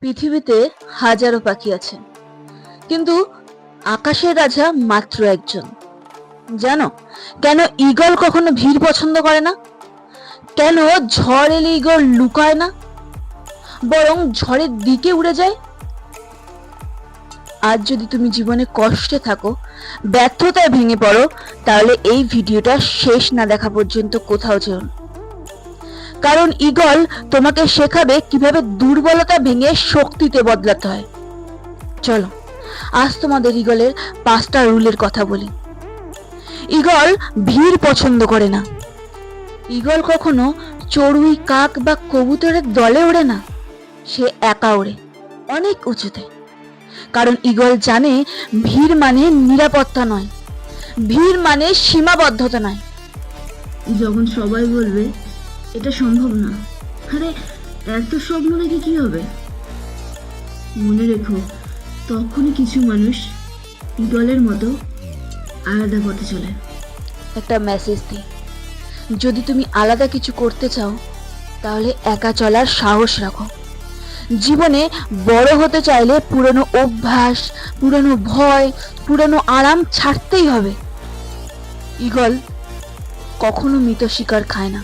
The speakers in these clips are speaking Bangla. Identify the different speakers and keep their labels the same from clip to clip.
Speaker 1: পৃথিবীতে হাজারো পাখি আছে, কিন্তু আকাশের রাজা মাত্র একজন। জানো কেন ঈগল কখনো ভিড় পছন্দ করে না? কেন ঝড় এলে ঈগল লুকায় না, বরং ঝড়ের দিকে উড়ে যায়? আজ যদি তুমি জীবনে কষ্টে থাকো, ব্যর্থতায় ভেঙে পড়ো, তাহলে এই ভিডিওটা শেষ না দেখা পর্যন্ত কোথাও যেও না। কারণ ঈগল তোমাকে শেখাবে কিভাবে দুর্বলতা ভেঙে শক্তিতে বদলাতে হয়। চলো আজ তোমাদের ঈগলের 5টা রুলের কথা বলি। ঈগল ভিড় পছন্দ করে না। ঈগল কখনো চড়ুই, কাক বা কবুতরের দলে ওড়ে না, সে একা ওড়ে, অনেক উঁচুতে। কারণ ঈগল জানে ভিড় মানে নিরাপত্তা নয়, ভিড় মানে সীমাবদ্ধতা নয়।
Speaker 2: যখন সবাই বলবে এটা সম্ভব না, আরে এত স্বপ্ন দেখে কি হবে, মনে রেখো তখনই কিছু মানুষ ঈগলের মতো আলাদা পথে চলে।
Speaker 1: একটা মেসেজ দিই, যদি তুমি আলাদা কিছু করতে চাও তাহলে একা চলার সাহস রাখো। জীবনে বড় হতে চাইলে পুরনো অভ্যাস, পুরনো ভয়, পুরনো আরাম ছাড়তেই হবে। ঈগল কখনো মৃত শিকার খায় না,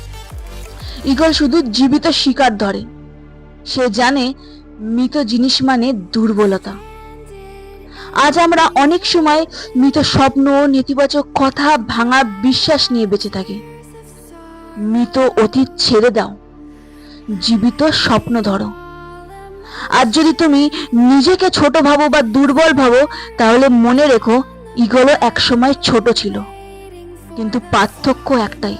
Speaker 1: ঈগল শুধু জীবিত শিকার ধরে। সে জানে মৃত জিনিস মানে দুর্বলতা। আজ আমরা অনেক সময় মৃত স্বপ্ন, নেতিবাচক কথা, ভাঙা বিশ্বাস নিয়ে বেঁচে থাকি। মৃত অতীত ছেড়ে দাও, জীবিত স্বপ্ন ধরো। আর যদি তুমি নিজেকে ছোট ভাবো বা দুর্বল ভাবো, তাহলে মনে রেখো ঈগলও একসময় ছোট ছিল, কিন্তু পার্থক্য একটাই,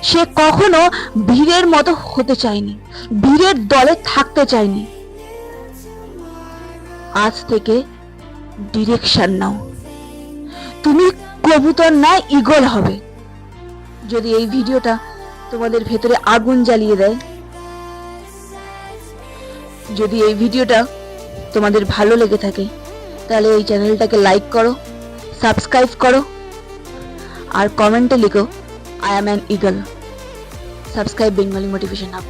Speaker 1: সে কখনো ভিড়ের মতো হতে চায়নি, ভিড়ের দলে থাকতে চায়নি। আজ থেকে ডিরেকশন নাও, তুমি কবুতর না ঈগল হবে। যদি এই ভিডিওটা তোমাদের ভেতরে আগুন জ্বালিয়ে দেয়, যদি এই ভিডিওটা তোমাদের ভালো লেগে থাকে, তাহলে এই চ্যানেলটাকে লাইক করো, সাবস্ক্রাইব করো, আর কমেন্টে লিখো I am an eagle. Subscribe Bengali motivation hub.